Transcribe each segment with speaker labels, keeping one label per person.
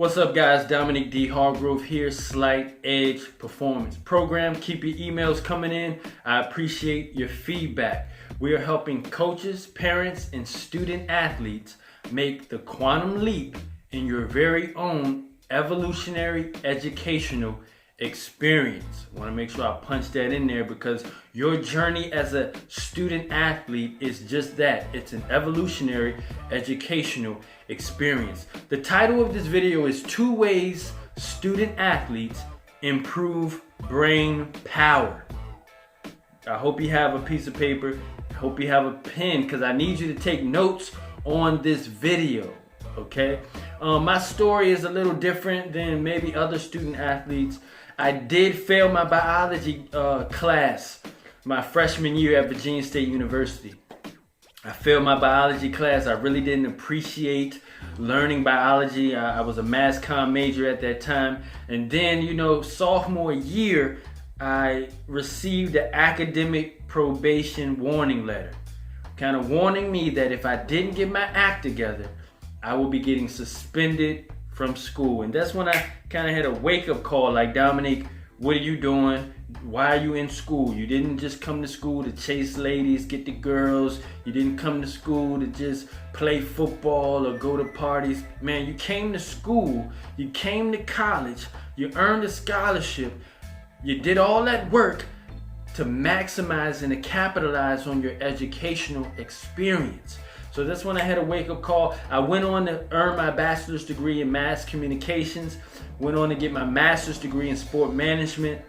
Speaker 1: What's up, guys? Dominic D. Hargrove here, Slight Edge Performance Program. Keep your emails coming in. I appreciate your feedback. We are helping coaches, parents, and student athletes make the quantum leap in your very own evolutionary educational experience. I want to make sure I punch that in there because your journey as a student athlete is just that. It's an evolutionary educational experience. The title of this video is 2 Ways Student Athletes Improve Brain Power. I hope you have a piece of paper. I hope you have a pen because I need you to take notes on this video. Okay? My story is a little different than maybe other student athletes. I did fail my biology class my freshman year at Virginia State University. I failed my biology class. I really didn't appreciate learning biology. I was a mass comm major at that time. And then, sophomore year, I received an academic probation warning letter, kind of warning me that if I didn't get my act together, I would be getting suspended from school. And that's when I kind of had a wake-up call, like, Dominic, what are you doing? Why are you in school? You didn't just come to school to chase ladies, get the girls. You didn't come to school to just play football or go to parties. Man, you came to school, you came to college, you earned a scholarship, you did all that work to maximize and to capitalize on your educational experience. So that's when I had a wake-up call. I went on to earn my bachelor's degree in mass communications, went on to get my master's degree in sport management.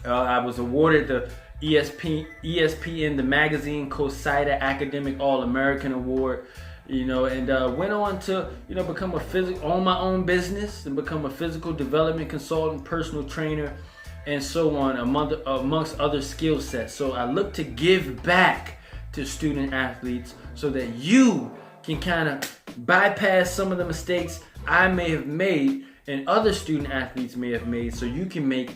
Speaker 1: I was awarded the ESPN, the magazine COSIDA Academic All-American Award, and went on to, become own my own business and become a physical development consultant, personal trainer, and so on, amongst other skill sets. So I look to give back to student athletes so that you can kind of bypass some of the mistakes I may have made and other student athletes may have made, so you can make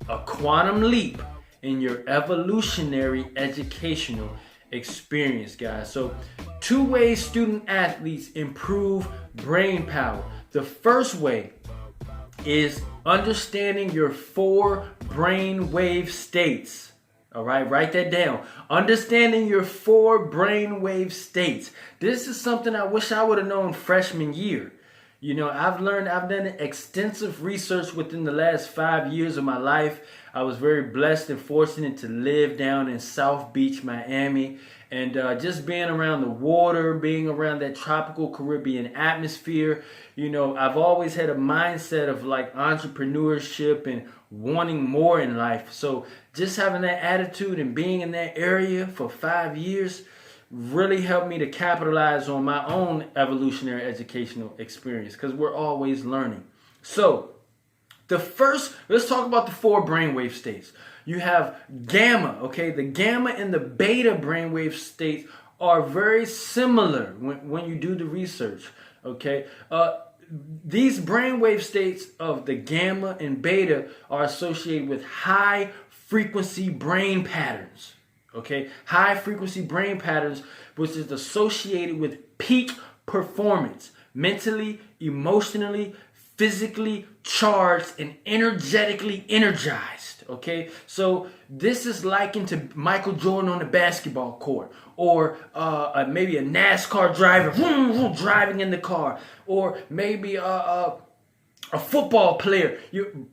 Speaker 1: a quantum leap in your evolutionary educational experience, guys. So 2 ways student athletes improve brain power. The first way is understanding your 4 brain wave states. All right, write that down. Understanding your 4 brain wave states. This is something I wish I would have known freshman year. I've done extensive research within the last 5 years of my life. I was very blessed and fortunate to live down in South Beach, Miami. And just being around the water, being around that tropical Caribbean atmosphere, I've always had a mindset of like entrepreneurship and wanting more in life. So just having that attitude and being in that area for 5 years really helped me to capitalize on my own evolutionary educational experience because we're always learning. So let's talk about the 4 brainwave states. You have gamma, okay? The gamma and the beta brainwave states are very similar when you do the research, okay? These brainwave states of the gamma and beta are associated with high frequency brain patterns. Okay, high frequency brain patterns, which is associated with peak performance, mentally, emotionally, physically charged, and energetically energized. Okay, so this is likened to Michael Jordan on the basketball court, or maybe a NASCAR driver driving in the car, or maybe a football player. You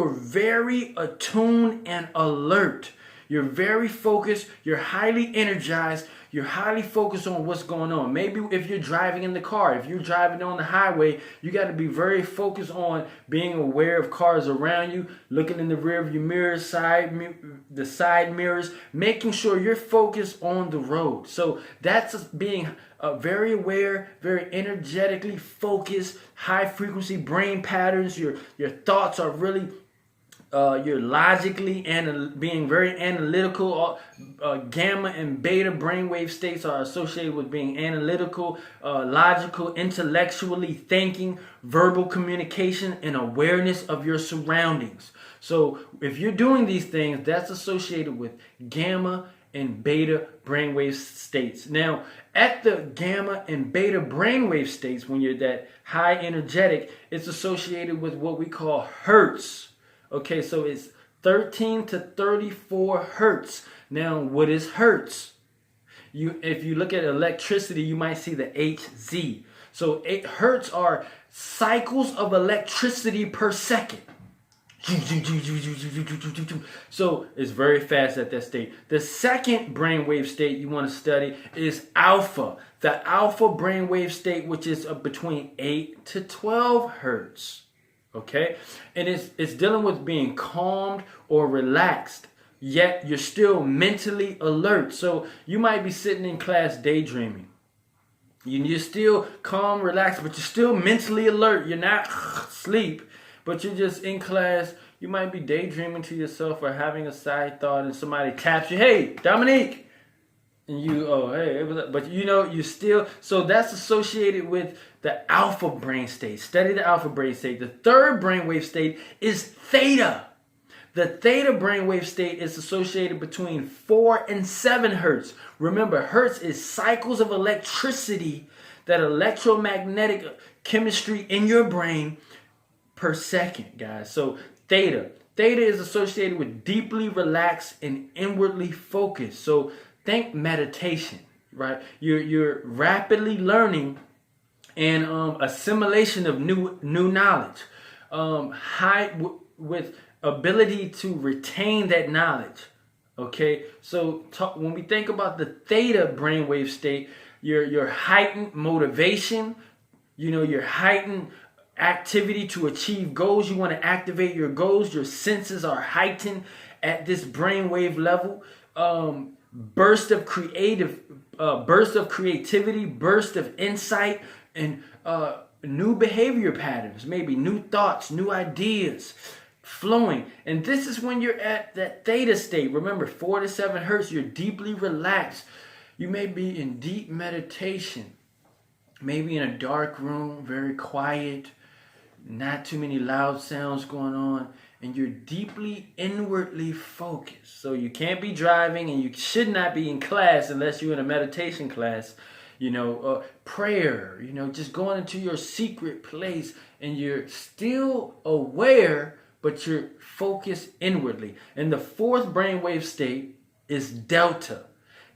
Speaker 1: are very attuned and alert. You're very focused, you're highly energized, you're highly focused on what's going on. Maybe if you're driving in the car, if you're driving on the highway, you got to be very focused on being aware of cars around you, looking in the rear view mirror, the side mirrors, making sure you're focused on the road. So that's being very aware, very energetically focused, high frequency brain patterns. Your thoughts are really you're logically and being very analytical. Gamma and beta brainwave states are associated with being analytical, logical, intellectually thinking, verbal communication, and awareness of your surroundings. So if you're doing these things, that's associated with gamma and beta brainwave states. Now, at the gamma and beta brainwave states, when you're that high energetic, it's associated with what we call hertz. Okay, so it's 13 to 34 hertz. Now, what is hertz? If you look at electricity, you might see the Hz. So hertz are cycles of electricity per second. So it's very fast at that state. The second brainwave state you want to study is alpha. The alpha brainwave state, which is between 8 to 12 hertz. Okay? And it's dealing with being calmed or relaxed, yet you're still mentally alert. So you might be sitting in class daydreaming. You're still calm, relaxed, but you're still mentally alert. You're not asleep, but you're just in class. You might be daydreaming to yourself or having a side thought, and somebody taps you, "Hey, Dominique," and you, "Oh, hey," but you still. So that's associated with the alpha brain state. Study the alpha brain state. The third brainwave state is theta. The theta brainwave state is associated between 4 and 7 hertz. Remember, hertz is cycles of electricity, that electromagnetic chemistry in your brain per second, guys. So theta is associated with deeply relaxed and inwardly focused. So think meditation, right? You're rapidly learning and assimilation of new knowledge, with ability to retain that knowledge. Okay, so when we think about the theta brainwave state, your heightened motivation, your heightened activity to achieve goals. You want to activate your goals. Your senses are heightened at this brainwave level. Burst of creativity, burst of insight, and new behavior patterns, maybe new thoughts, new ideas flowing. And this is when you're at that theta state. Remember, 4 to 7 hertz, you're deeply relaxed. You may be in deep meditation, maybe in a dark room, very quiet, not too many loud sounds going on, and you're deeply inwardly focused. So you can't be driving, and you should not be in class unless you're in a meditation class. Prayer, just going into your secret place, and you're still aware, but you're focused inwardly. And the fourth brainwave state is delta.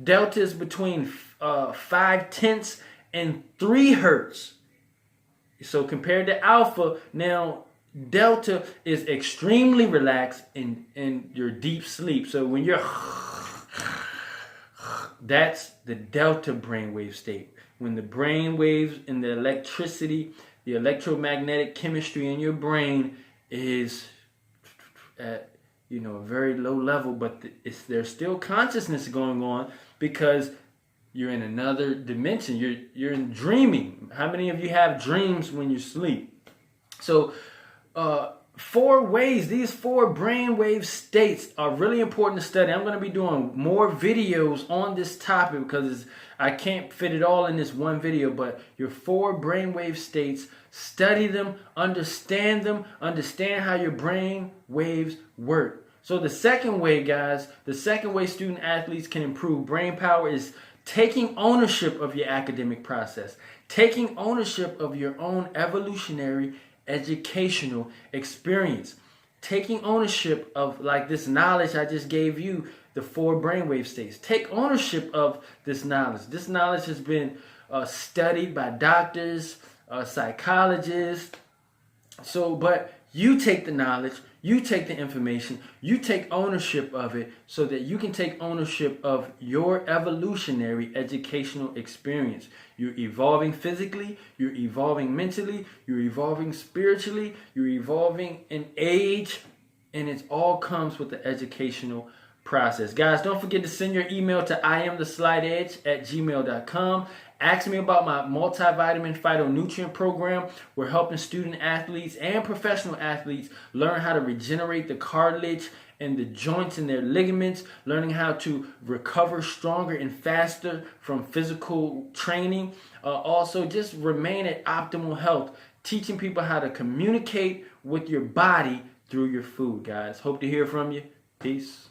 Speaker 1: Delta is between 5/10 and 3 hertz. So compared to alpha, now delta is extremely relaxed in your deep sleep. So when you're that's the delta brainwave state. When the brain waves and the electricity, the electromagnetic chemistry in your brain is at a very low level, but there's still consciousness going on because you're in another dimension. You're in dreaming. How many of you have dreams when you sleep? So 4 ways, these 4 brainwave states are really important to study. I'm going to be doing more videos on this topic because I can't fit it all in this one video, but your 4 brainwave states, study them, understand how your brain waves work. So the second way, guys, student athletes can improve brain power is taking ownership of your academic process, taking ownership of your own evolutionary educational experience, taking ownership of this knowledge I just gave you, the 4 brainwave states. Take ownership of this knowledge. This knowledge has been studied by doctors, psychologists. But you take the knowledge, you take the information, you take ownership of it so that you can take ownership of your evolutionary educational experience. You're evolving physically, you're evolving mentally, you're evolving spiritually, you're evolving in age, and it all comes with the educational process. Guys, don't forget to send your email to iamtheslightedge@gmail.com. Ask me about my multivitamin phytonutrient program. We're helping student athletes and professional athletes learn how to regenerate the cartilage and the joints in their ligaments, learning how to recover stronger and faster from physical training. Also, just remain at optimal health, teaching people how to communicate with your body through your food, guys. Hope to hear from you. Peace.